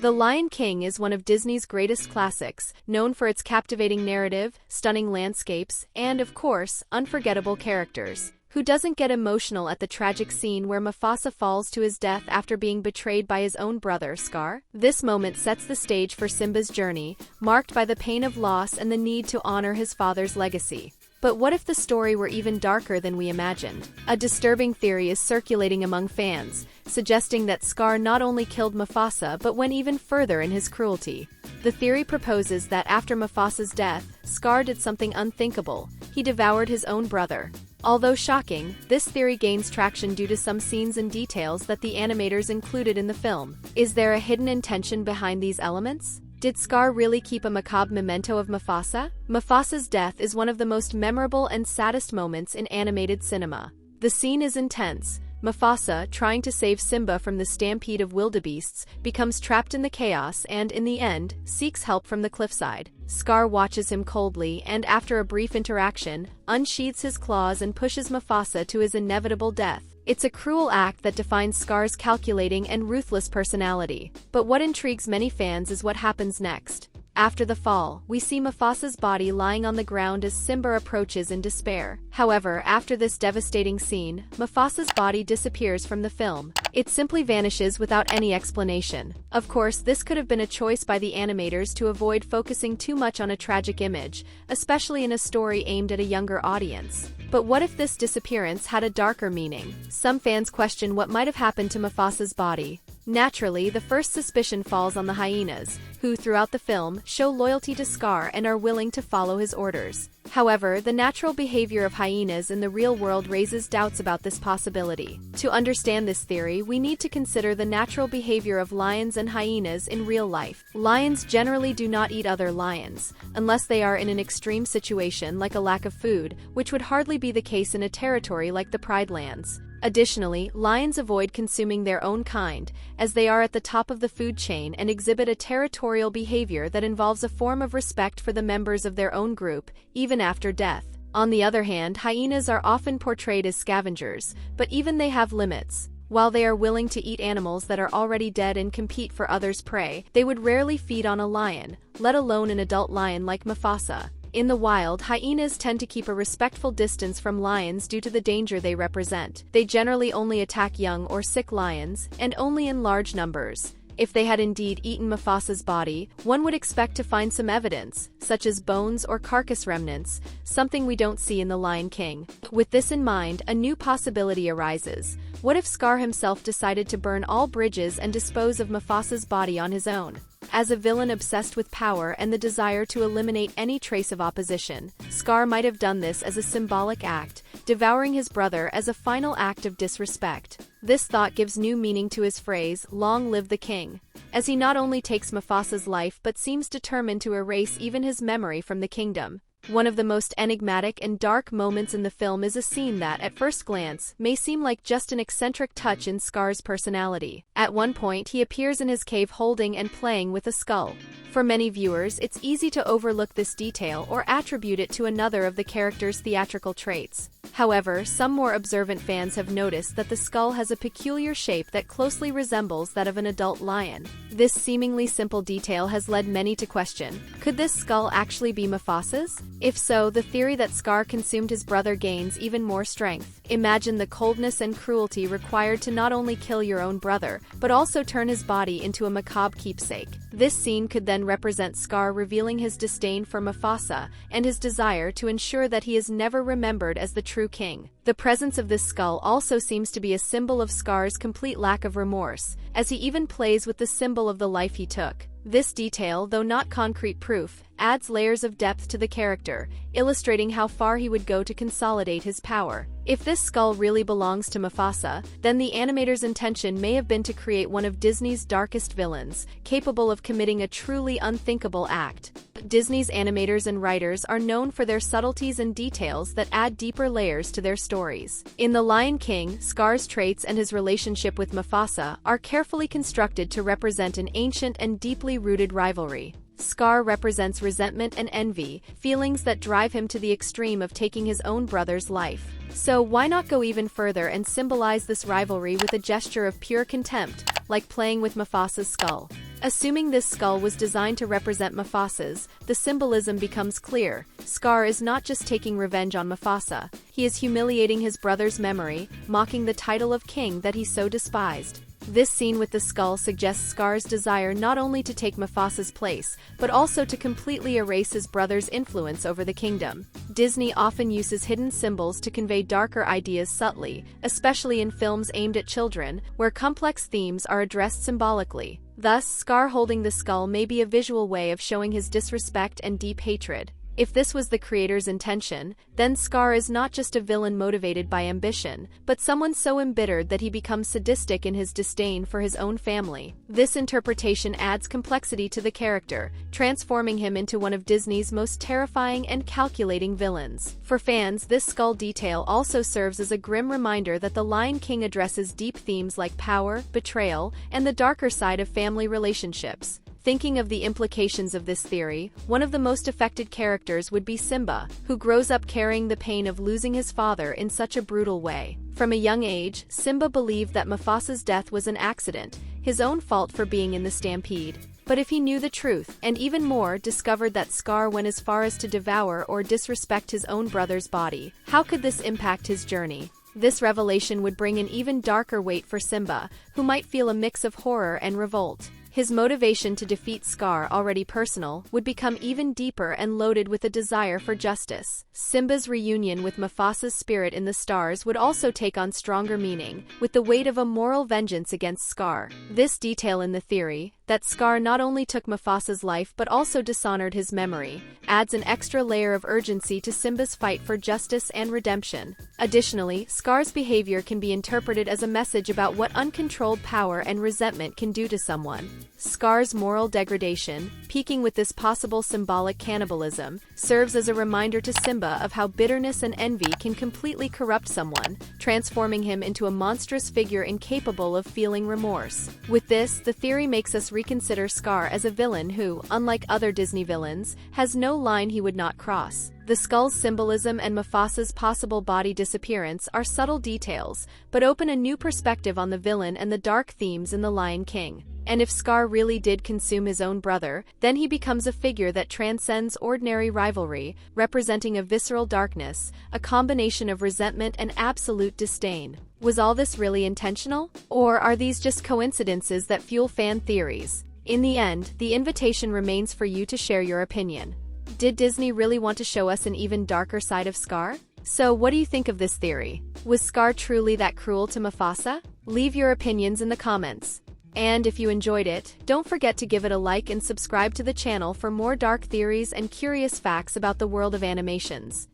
The Lion King is one of Disney's greatest classics, known for its captivating narrative, stunning landscapes, and, of course, unforgettable characters. Who doesn't get emotional at the tragic scene where Mufasa falls to his death after being betrayed by his own brother, Scar? This moment sets the stage for Simba's journey, marked by the pain of loss and the need to honor his father's legacy. But what if the story were even darker than we imagined? A disturbing theory is circulating among fans, suggesting that Scar not only killed Mufasa but went even further in his cruelty. The theory proposes that after Mufasa's death, Scar did something unthinkable. He devoured his own brother. Although shocking, this theory gains traction due to some scenes and details that the animators included in the film. Is there a hidden intention behind these elements? Did Scar really keep a macabre memento of Mufasa? Mufasa's death is one of the most memorable and saddest moments in animated cinema. The scene is intense. Mufasa, trying to save Simba from the stampede of wildebeests, becomes trapped in the chaos and, in the end, seeks help from the cliffside. Scar watches him coldly and, after a brief interaction, unsheathes his claws and pushes Mufasa to his inevitable death. It's a cruel act that defines Scar's calculating and ruthless personality. But what intrigues many fans is what happens next. After the fall, we see Mufasa's body lying on the ground as Simba approaches in despair. However, after this devastating scene, Mufasa's body disappears from the film. It simply vanishes without any explanation. Of course, this could have been a choice by the animators to avoid focusing too much on a tragic image, especially in a story aimed at a younger audience. But what if this disappearance had a darker meaning? Some fans question what might have happened to Mufasa's body. Naturally, the first suspicion falls on the hyenas, who, throughout the film, show loyalty to Scar and are willing to follow his orders. However, the natural behavior of hyenas in the real world raises doubts about this possibility. To understand this theory, we need to consider the natural behavior of lions and hyenas in real life. Lions generally do not eat other lions, unless they are in an extreme situation like a lack of food, which would hardly be the case in a territory like the Pride Lands. Additionally, lions avoid consuming their own kind, as they are at the top of the food chain and exhibit a territorial behavior that involves a form of respect for the members of their own group, even after death. On the other hand, hyenas are often portrayed as scavengers, but even they have limits. While they are willing to eat animals that are already dead and compete for others' prey, they would rarely feed on a lion, let alone an adult lion like Mufasa. In the wild, hyenas tend to keep a respectful distance from lions due to the danger they represent. They generally only attack young or sick lions, and only in large numbers. If they had indeed eaten Mufasa's body, one would expect to find some evidence, such as bones or carcass remnants, something we don't see in The Lion King. With this in mind, a new possibility arises. What if Scar himself decided to burn all bridges and dispose of Mufasa's body on his own? As a villain obsessed with power and the desire to eliminate any trace of opposition, Scar might have done this as a symbolic act, devouring his brother as a final act of disrespect. This thought gives new meaning to his phrase, "Long live the king," as he not only takes Mufasa's life but seems determined to erase even his memory from the kingdom. One of the most enigmatic and dark moments in the film is a scene that, at first glance, may seem like just an eccentric touch in Scar's personality. At one point, he appears in his cave holding and playing with a skull. For many viewers, it's easy to overlook this detail or attribute it to another of the character's theatrical traits. However, some more observant fans have noticed that the skull has a peculiar shape that closely resembles that of an adult lion. This seemingly simple detail has led many to question, could this skull actually be Mufasa's? If so, the theory that Scar consumed his brother gains even more strength. Imagine the coldness and cruelty required to not only kill your own brother, but also turn his body into a macabre keepsake. This scene could then represent Scar revealing his disdain for Mufasa and his desire to ensure that he is never remembered as the true king. The presence of this skull also seems to be a symbol of Scar's complete lack of remorse, as he even plays with the symbol of the life he took. This detail, though not concrete proof, adds layers of depth to the character, illustrating how far he would go to consolidate his power. If this skull really belongs to Mufasa, then the animator's intention may have been to create one of Disney's darkest villains, capable of committing a truly unthinkable act. Disney's animators and writers are known for their subtleties and details that add deeper layers to their stories. In The Lion King, Scar's traits and his relationship with Mufasa are carefully constructed to represent an ancient and deeply rooted rivalry. Scar represents resentment and envy, feelings that drive him to the extreme of taking his own brother's life. So why not go even further and symbolize this rivalry with a gesture of pure contempt, like playing with Mufasa's skull? Assuming this skull was designed to represent Mufasa's, the symbolism becomes clear. Scar is not just taking revenge on Mufasa, he is humiliating his brother's memory, mocking the title of king that he so despised. This scene with the skull suggests Scar's desire not only to take Mufasa's place, but also to completely erase his brother's influence over the kingdom. Disney often uses hidden symbols to convey darker ideas subtly, especially in films aimed at children, where complex themes are addressed symbolically. Thus, Scar holding the skull may be a visual way of showing his disrespect and deep hatred. If this was the creator's intention, then Scar is not just a villain motivated by ambition, but someone so embittered that he becomes sadistic in his disdain for his own family. This interpretation adds complexity to the character, transforming him into one of Disney's most terrifying and calculating villains. For fans, this skull detail also serves as a grim reminder that The Lion King addresses deep themes like power, betrayal, and the darker side of family relationships. Thinking of the implications of this theory, one of the most affected characters would be Simba, who grows up carrying the pain of losing his father in such a brutal way. From a young age, Simba believed that Mufasa's death was an accident, his own fault for being in the stampede. But if he knew the truth, and even more, discovered that Scar went as far as to devour or disrespect his own brother's body, how could this impact his journey? This revelation would bring an even darker weight for Simba, who might feel a mix of horror and revolt. His motivation to defeat Scar, already personal, would become even deeper and loaded with a desire for justice. Simba's reunion with Mufasa's spirit in the stars would also take on stronger meaning, with the weight of a moral vengeance against Scar. This detail in the theory, that Scar not only took Mufasa's life but also dishonored his memory, adds an extra layer of urgency to Simba's fight for justice and redemption. Additionally, Scar's behavior can be interpreted as a message about what uncontrolled power and resentment can do to someone. Scar's moral degradation, peaking with this possible symbolic cannibalism, serves as a reminder to Simba of how bitterness and envy can completely corrupt someone, transforming him into a monstrous figure incapable of feeling remorse. With this, the theory makes us reconsider Scar as a villain who, unlike other Disney villains, has no line he would not cross. The skull's symbolism and Mufasa's possible body disappearance are subtle details, but open a new perspective on the villain and the dark themes in The Lion King. And if Scar really did consume his own brother, then he becomes a figure that transcends ordinary rivalry, representing a visceral darkness, a combination of resentment and absolute disdain. Was all this really intentional? Or are these just coincidences that fuel fan theories? In the end, the invitation remains for you to share your opinion. Did Disney really want to show us an even darker side of Scar? So what do you think of this theory? Was Scar truly that cruel to Mufasa? Leave your opinions in the comments. And if you enjoyed it, don't forget to give it a like and subscribe to the channel for more dark theories and curious facts about the world of animations.